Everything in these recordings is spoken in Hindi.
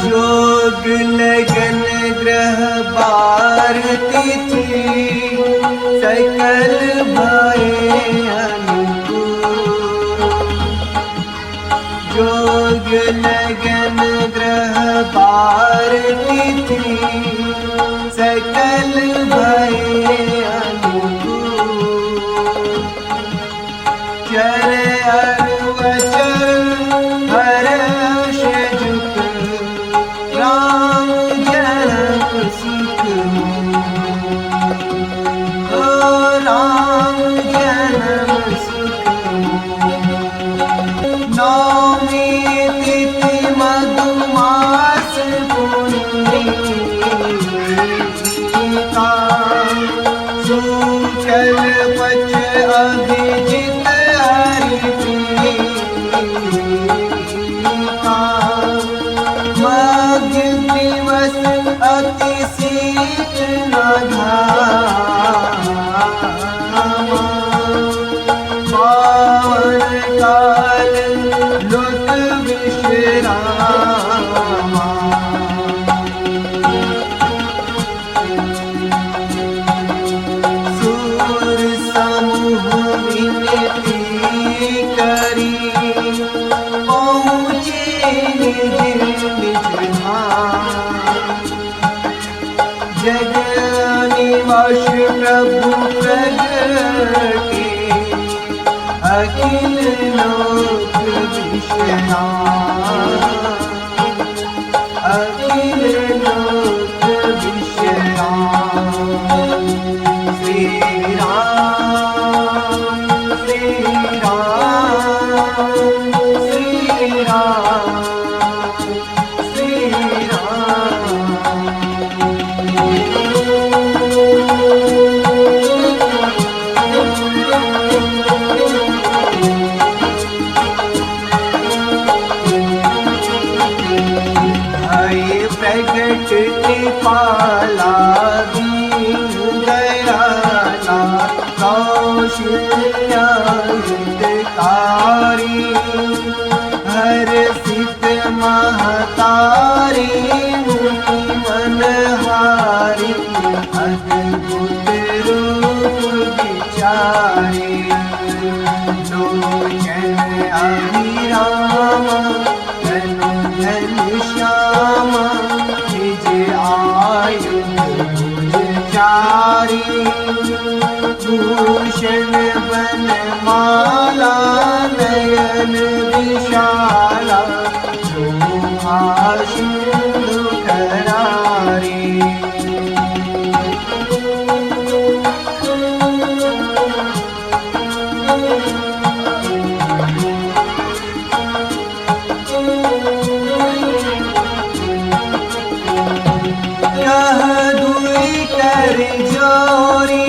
जोग लगन ग्रह बार तिथि सकल भये अनुकूल। जोग लगन ग्रह बार तिथि सकल भये अनुकूल। चर अरु अचर हर्ष जुट राम जनम सुख हो। राम जनम सुख हो। नौमी तिथि मधुमास पुण्यिका सूचल पक्ष अभिजित हरिप्रियिका। मध्य दिवस अति शीतल घामा। पावन काल लुट विश्रामा। सूर समूह विनती करी पहुँचे निज निज धाम। जग निवास प्रभु प्रगटे अखिल लोक विश्राम। अखिल लोक विश्राम। श्री राम श्री राम श्री राम श्री राम। भय प्रगट कृपाला दीन दयाला कौशल्या हितकारी। हर्षित महतारी मुनि मनहारी। अद्भुत रूप विचारे लोचन अभिराम। धनु धन श्याम निज आयुध भुज चारी। भूषण बनमाला नयन विशाला। शोभा सिंधु करारी। कह दुई कर जोरी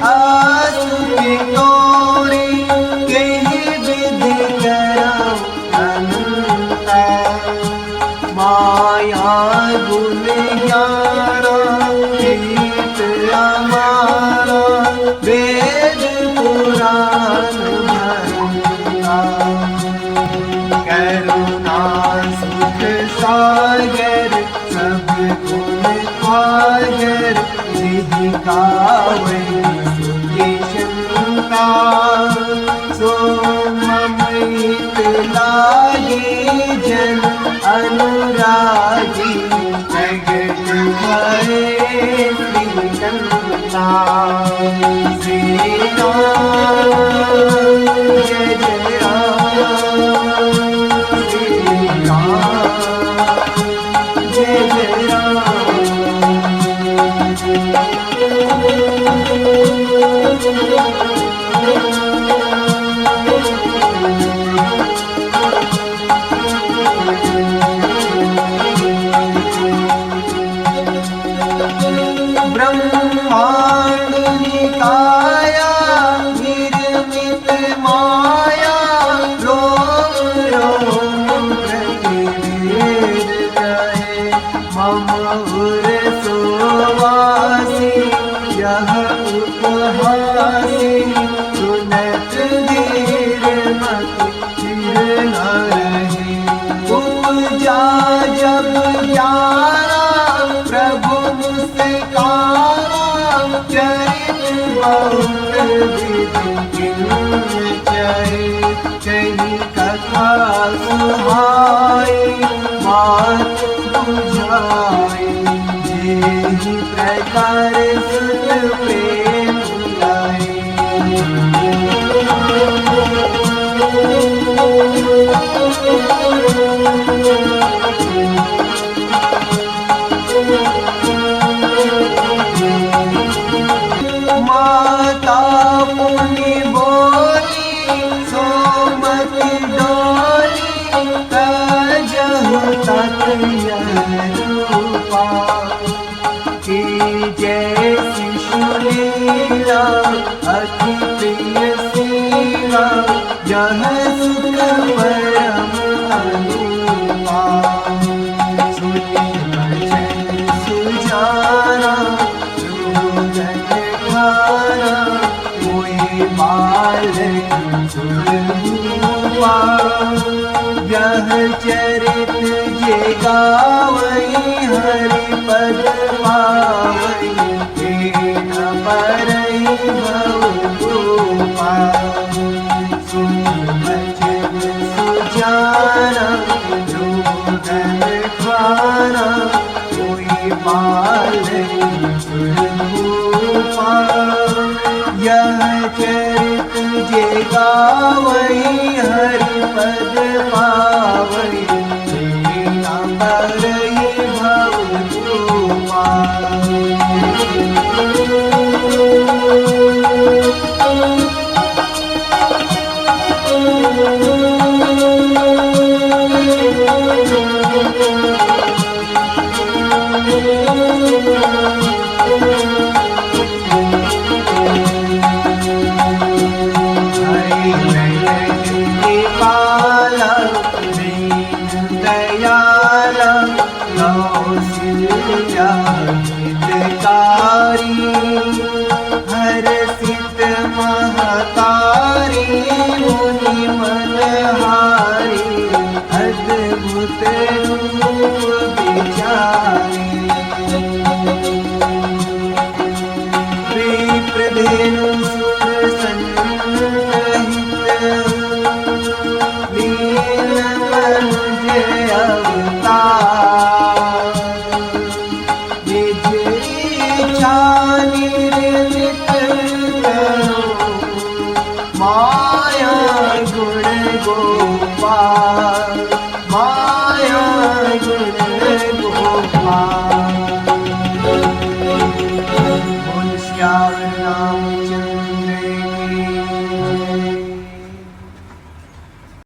आसुति तोरी। कही विधि करम अनंता। माया गुण ज्ञाना गीत हमारा। वेद पुराण भरता। करुणा सुख सागर सब गुण सागर। विधि गावै सुखी शंका। सो ममित लागे जन अनुरागी। जगत भये श्रीकंता। श्री राम जय जय राम। श्री राम जय जय राम। ब्रह्मांड निकाया निर्मित माया। सुहाई बात बुझाई जेहि प्रकार सुत प्रेम लाई। माता मुनि बोली सोमति डोली कजहु तत यह रूपा कि जैसी सुलीला अति प्रिय सीला यह सुख परम अनुपा। सुनि वचन सुजाना कोई बालक सुरहुआ यह चरित जे गावई हरि पद पावई न परई भवभूपा। सुनि वचन सुजाना रोदन खाना कोई बालक सुरहुआ यह चरित जे गावई हरि पद पावई न परई भवभूपा। हर्षित महतारी मुनि मनहारी अद्भुत रूप विचारी।